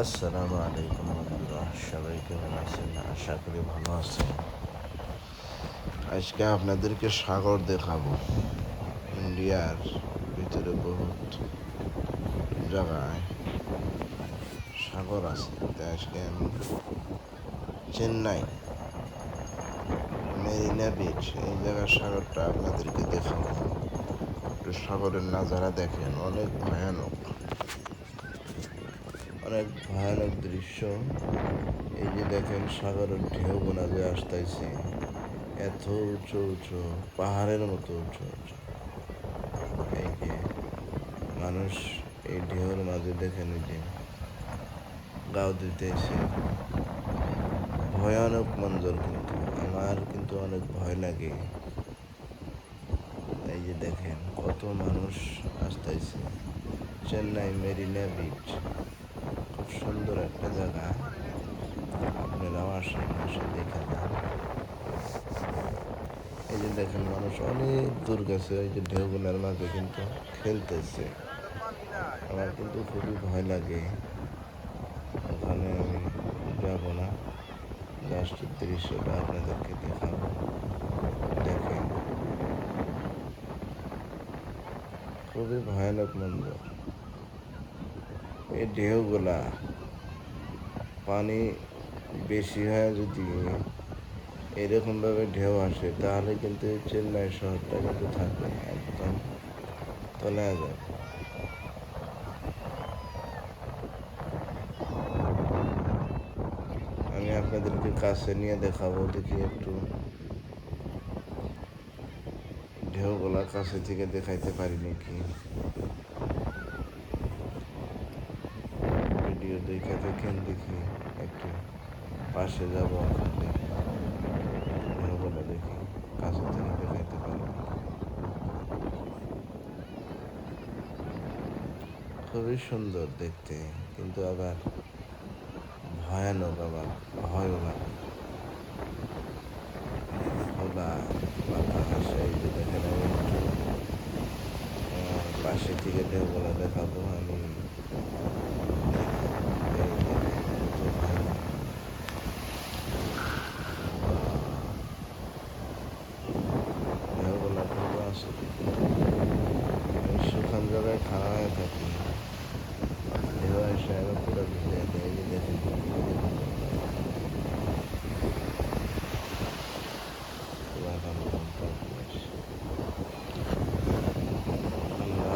আসসালামু আলাইকুম বন্ধুরা, সবাই কেমন আছেন? আশা করি ভালো আছেন। আজকে আপনাদেরকে সাগর দেখাবো। ইন্ডিয়ার ভিতরে বহুত জায়গায় সাগর আছে। তাই আজকে আমি চেন্নাই মেরিনা বিচ এই জায়গার সাগরটা আপনাদেরকে দেখাবো। একটু সাগরের নাজারা দেখেন, অনেক ভয়ানক, অনেক ভয়ানক দৃশ্য। এই যে দেখেন সাগরের ঢেউ গোনা যে আসতেছে, এত উঁচু উঁচু, পাহাড়ের মতো উঁচু উঁচু। এই যে মানুষ এই ঢেউর মাঝে দেখেন, এই যে গাও দিতেছে। ভয়ানক মঞ্জর, কিন্তু আমার কিন্তু অনেক ভয় লাগে। এই যে দেখেন কত মানুষ আসতেছে। চেন্নাই মেরিনা বিচ খুব সুন্দর একটা জায়গা, আপনারাও আসেন, এসে দেখে যান। এই যে দেখেন মানুষ অনেক দূর গেছে, এই যে ঢেউগুলোর মাঝে কিন্তু খেলতেছে। আমার কিন্তু খুবই ভয় লাগে, ওখানে আমি যাব না। জাস্ট দৃশ্যটা আপনাদেরকে দেখাবো, দেখেন খুবই ভয়ানক মন্দির। এই ঢেউগুলা পানি বেশি হয়, যদি এরকমভাবে ঢেউ আসে তাহলে কিন্তু এই চেন্নাই শহরটা কিন্তু থাকবে না, একদম তলায় যাবে। আমি আপনাদেরকে কাছে নিয়ে দেখাবো, দেখি একটু ঢেউগুলা কাছে থেকে দেখাইতে পারি নাকি। ভিডিও দেখে দেখেন, দেখি একটু পাশে যাব আপনাদের, ঢেউগুলা দেখি কাছে থেকে দেখাইতে পারি নাকি। খুবই সুন্দর দেখতে, কিন্তু আবার ভয়ানক, আবার ভয়ও লাগে। খোলা বাতাস, এই যে দেখেন আমি একটু পাশে থেকে ঢেউগুলা দেখাবো আমি, দেখেন, এই দেখেন কত ভয়ানক। ঢেউগুলা কিন্তু আসলে আমি শুকান জায়গায় খাড়া হয়ে থাকি, ঢেউ এসে আমি পুরো ভিজে দেয়। এই যে দেখেন, এই দেখেন বন্ধুরা, পুরাটা নরম পরিবেশ, ঠান্ডা।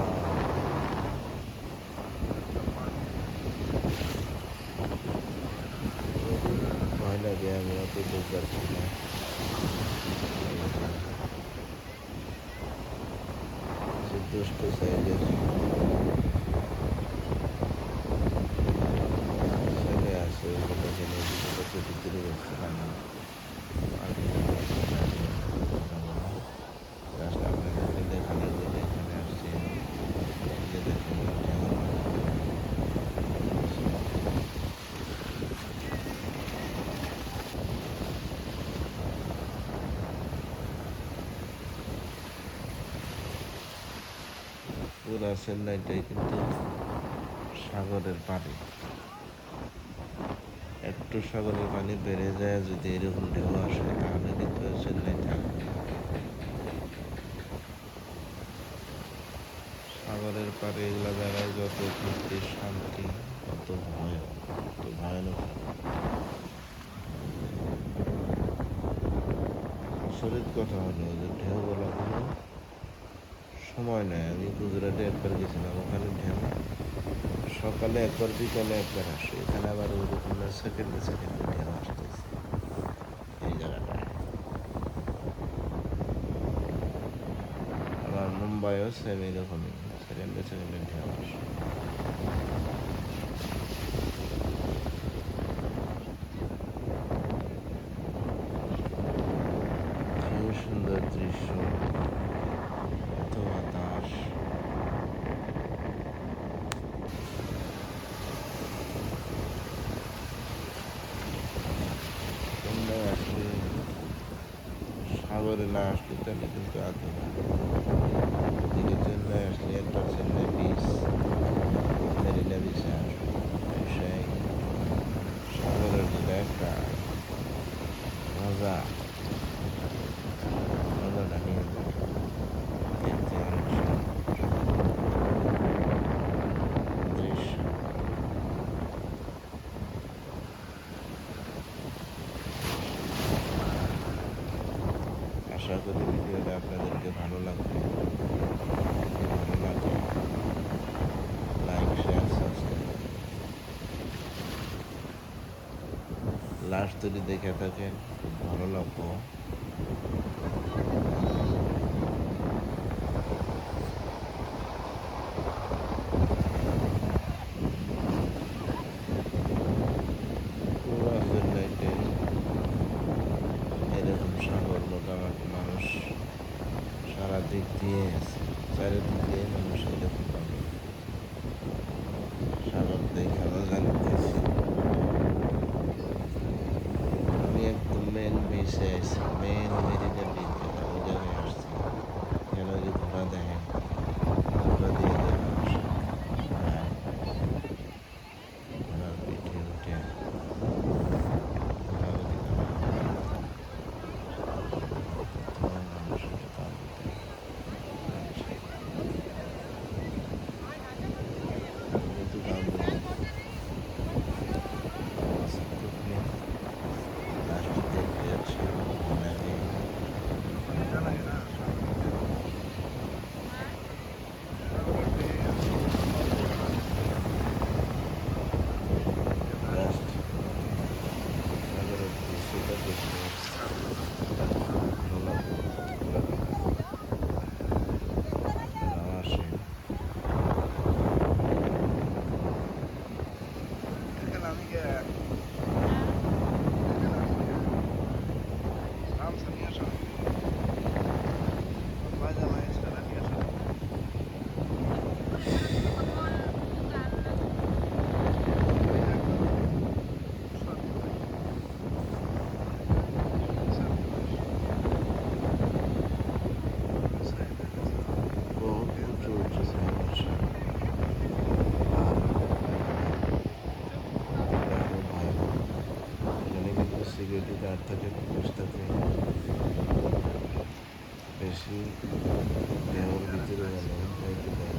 খুবই ভয় লাগে, আমি অত দূর যাচ্ছি না। এই যে দুষ্ট সাইজের ছেলে আছে, ওই যে দেখেন ওইদিকে কত ভিতরে গেছে। আমি আর ভিতরে যাবো না, জাস্ট আপনাদেরকে দেখানোর জন্য এখানে আসছি আমি। এই যে দেখেন এই ঢেউর মাঝে দেখেন কত কিছু। পুরা চেন্নাইটাই কিন্তু সাগরের পানি। একটু সাগরের পানি বেড়ে যায়, যদি এরকম ঢেউ আসে তাহলে কিন্তু আর চেন্নাই থাকবে না। সাগরের পাড়ে এগুলা জায়গায় যত ঘুরতে শান্তি, তত ভয়, তত ভয়ানক লাগে। আচরিত কথা হলো যে ঢেউগুলা কোনো সময় নেই। আমি গুজরাটে একবার গেছিলাম, ওখানে ঢেউ সকালে একবার, বিকালে একবার আসে। এখানে আবার ওই রকম না, সেকেন্ডে সেকেন্ডে ঢেউ আসতেছে এই জায়গাটায়। আবার মুম্বাইও সেম এরকমই, সেকেন্ডে সেকেন্ডে ঢেউ আসে। খুবই সুন্দর দৃশ্য, এত বাতাস। চেন্নাই আসলে, সাগরে না আসলে তাহলে কিন্তু আদৌ না। এদিকে চেন্নাই আসলে একবার চেন্নাই বিচ, মেরিনা বিচে আসবে, এসে লাস্ট যদি দেখে থাকেন খুব ভালো লাগবো। রাতের লাইটে এরকম সাগর মোটামুটি মানুষ সারা দিক দিয়ে আছে, চারিদিক দিয়ে মানুষ এরকম ভাবে সাগর দেখে আমরা জানতেছি। আমি একদম মেন বিচে আসছি, মেন মেরিনা বিচ যেটা, ওই জায়গায় আসছি। কেন যে ঘোড়া দেখেন, ঘোড়া দিয়ে দিয়ে মানুষ যায় ঘোড়ার পিঠে উঠে ঘোরাঘুরি করে। কত মানুষ তার ভিতরে কিন্তু গান লাস্ট দেখতে যাচ্ছি লাগে লাস্ট সাগরের দৃশ্যটা দেখতে যাচ্ছি। ভালো লাগলো আপনারাও আসেন। বহুত উঁচু উঁচু ঢেউ আছে, খুব ভয়ানক। এখানে কিন্তু সিকিউরিটি গার্ড থাকে, পুলিশ থাকে, বেশি ঢেউর ভিতরে যেন যাইতে দেয় না।